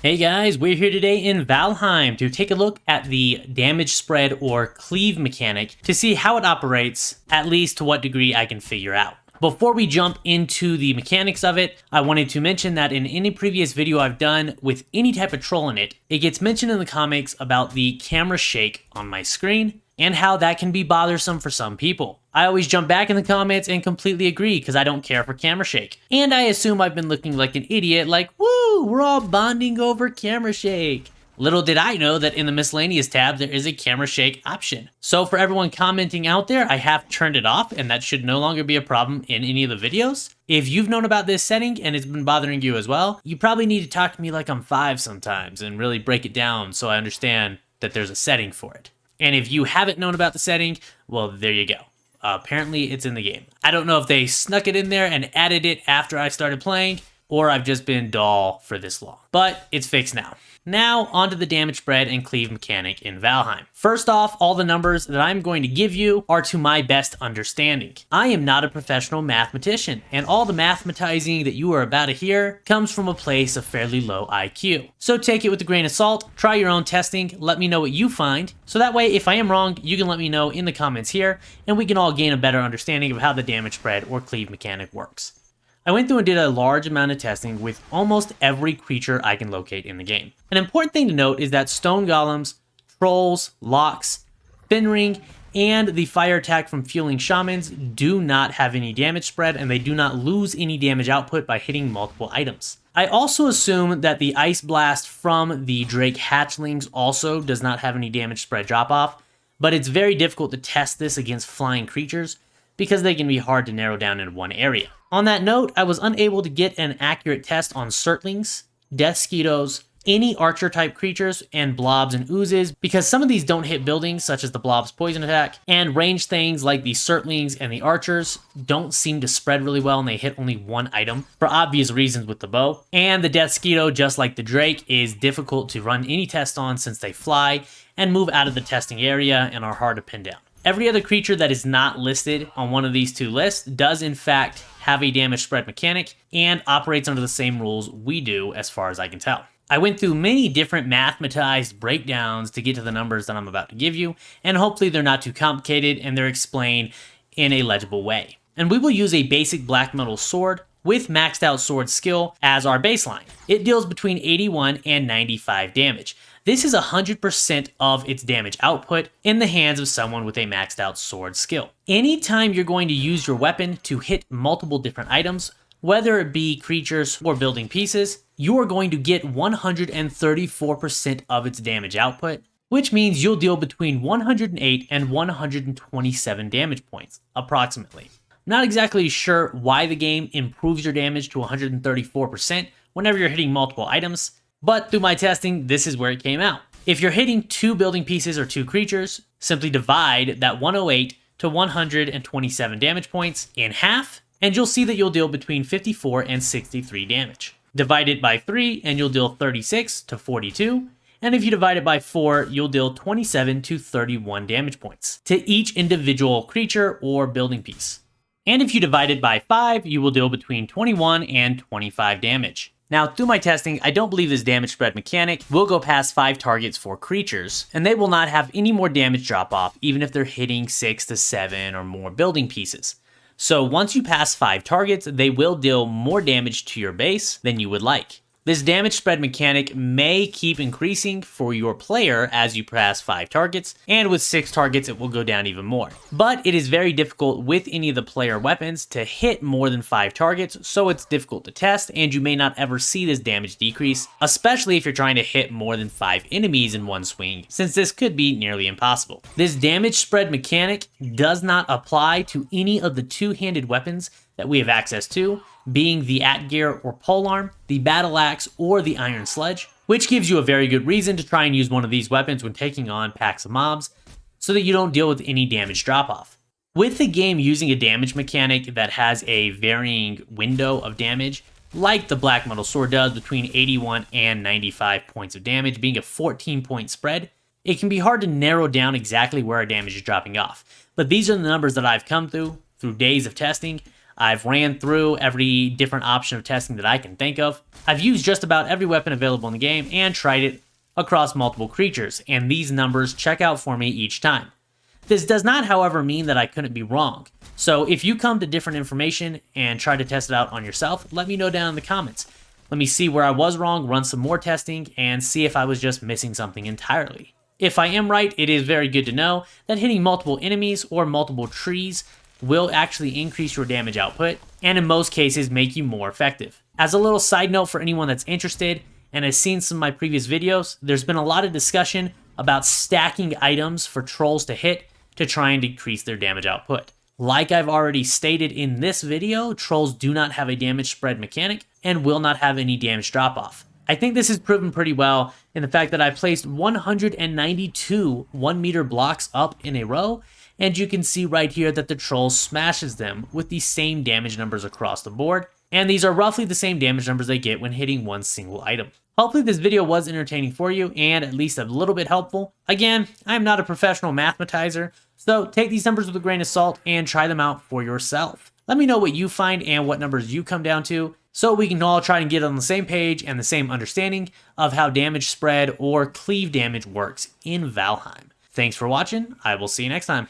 Hey guys, we're here today in Valheim to take a look at the damage spread or cleave mechanic to see how it operates, at least to what degree I can figure out. Before we jump into the mechanics of it, I wanted to mention that in any previous video I've done with any type of troll in it, it gets mentioned in the comics about the camera shake on my screen and how that can be bothersome for some people. I always jump back in the comments and completely agree because I don't care for camera shake. And I assume I've been looking like an idiot like, woo, we're all bonding over camera shake. Little did I know that in the miscellaneous tab, there is a camera shake option. So for everyone commenting out there, I have turned it off and that should no longer be a problem in any of the videos. If you've known about this setting and it's been bothering you as well, you probably need to talk to me like I'm 5 sometimes and really break it down so I understand that there's a setting for it. And if you haven't known about the setting, well, there you go. Apparently it's in the game. I don't know if they snuck it in there and added it after I started playing, or I've just been dull for this long. But it's fixed now. Now, onto the damage spread and cleave mechanic in Valheim. First off, all the numbers that I'm going to give you are to my best understanding. I am not a professional mathematician, and all the mathematizing that you are about to hear comes from a place of fairly low IQ. So take it with a grain of salt, try your own testing, let me know what you find, so that way if I am wrong, you can let me know in the comments here, and we can all gain a better understanding of how the damage spread or cleave mechanic works. I went through and did a large amount of testing with almost every creature I can locate in the game. An important thing to note is that stone golems, trolls, locks, finring, and the fire attack from fueling shamans do not have any damage spread and they do not lose any damage output by hitting multiple items. I also assume that the ice blast from the drake hatchlings also does not have any damage spread drop off, but it's very difficult to test this against flying creatures because they can be hard to narrow down in one area. On that note, I was unable to get an accurate test on Surtlings, Death Skeetos, any archer type creatures, and blobs and oozes because some of these don't hit buildings such as the blob's poison attack, and range things like the Surtlings and the archers don't seem to spread really well and they hit only one item for obvious reasons with the bow. And the Death Skeeto, just like the Drake, is difficult to run any test on since they fly and move out of the testing area and are hard to pin down. Every other creature that is not listed on one of these two lists does in fact have a damage spread mechanic and operates under the same rules we do as far as I can tell. I went through many different mathematized breakdowns to get to the numbers that I'm about to give you, and hopefully they're not too complicated and they're explained in a legible way. And we will use a basic black metal sword with maxed out sword skill as our baseline. It deals between 81 and 95 damage. This is 100% of its damage output in the hands of someone with a maxed out sword skill. Anytime you're going to use your weapon to hit multiple different items, whether it be creatures or building pieces, you are going to get 134% of its damage output, which means you'll deal between 108 and 127 damage points, approximately. I'm not exactly sure why the game improves your damage to 134% whenever you're hitting multiple items, but through my testing, this is where it came out. If you're hitting 2 building pieces or 2 creatures, simply divide that 108 to 127 damage points in half, and you'll see that you'll deal between 54 and 63 damage. Divide it by 3, and you'll deal 36 to 42, and if you divide it by 4, you'll deal 27 to 31 damage points to each individual creature or building piece. And if you divide it by 5, you will deal between 21 and 25 damage. Now, through my testing, I don't believe this damage spread mechanic will go past 5 targets for creatures, and they will not have any more damage drop off even if they're hitting 6 to 7 or more building pieces. So once you pass 5 targets, they will deal more damage to your base than you would like. This damage spread mechanic may keep increasing for your player as you pass 5 targets, and with 6 targets it will go down even more. But it is very difficult with any of the player weapons to hit more than 5 targets, so it's difficult to test, and you may not ever see this damage decrease, especially if you're trying to hit more than 5 enemies in one swing, since this could be nearly impossible. This damage spread mechanic does not apply to any of the two-handed weapons that we have access to, being the Atgear or Polearm, the Battle Axe, or the Iron Sledge, which gives you a very good reason to try and use one of these weapons when taking on packs of mobs, so that you don't deal with any damage drop-off. With the game using a damage mechanic that has a varying window of damage, like the Black Metal Sword does between 81 and 95 points of damage, being a 14-point spread, it can be hard to narrow down exactly where our damage is dropping off. But these are the numbers that I've come through days of testing. I've ran through every different option of testing that I can think of. I've used just about every weapon available in the game and tried it across multiple creatures, and these numbers check out for me each time. This does not, however, mean that I couldn't be wrong. So if you come to different information and try to test it out on yourself, let me know down in the comments. Let me see where I was wrong, run some more testing, and see if I was just missing something entirely. If I am right, it is very good to know that hitting multiple enemies or multiple trees will actually increase your damage output, and in most cases make you more effective. As a little side note for anyone that's interested and has seen some of my previous videos, there's been a lot of discussion about stacking items for trolls to hit to try and decrease their damage output. Like I've already stated in this video, trolls do not have a damage spread mechanic and will not have any damage drop off. I think this is proven pretty well in the fact that I placed 192 1 meter blocks up in a row, and you can see right here that the troll smashes them with the same damage numbers across the board, and these are roughly the same damage numbers they get when hitting one single item. Hopefully this video was entertaining for you and at least a little bit helpful. Again, I'm not a professional mathematizer, so take these numbers with a grain of salt and try them out for yourself. Let me know what you find and what numbers you come down to, so we can all try and get on the same page and the same understanding of how damage spread or cleave damage works in Valheim. Thanks for watching. I will see you next time.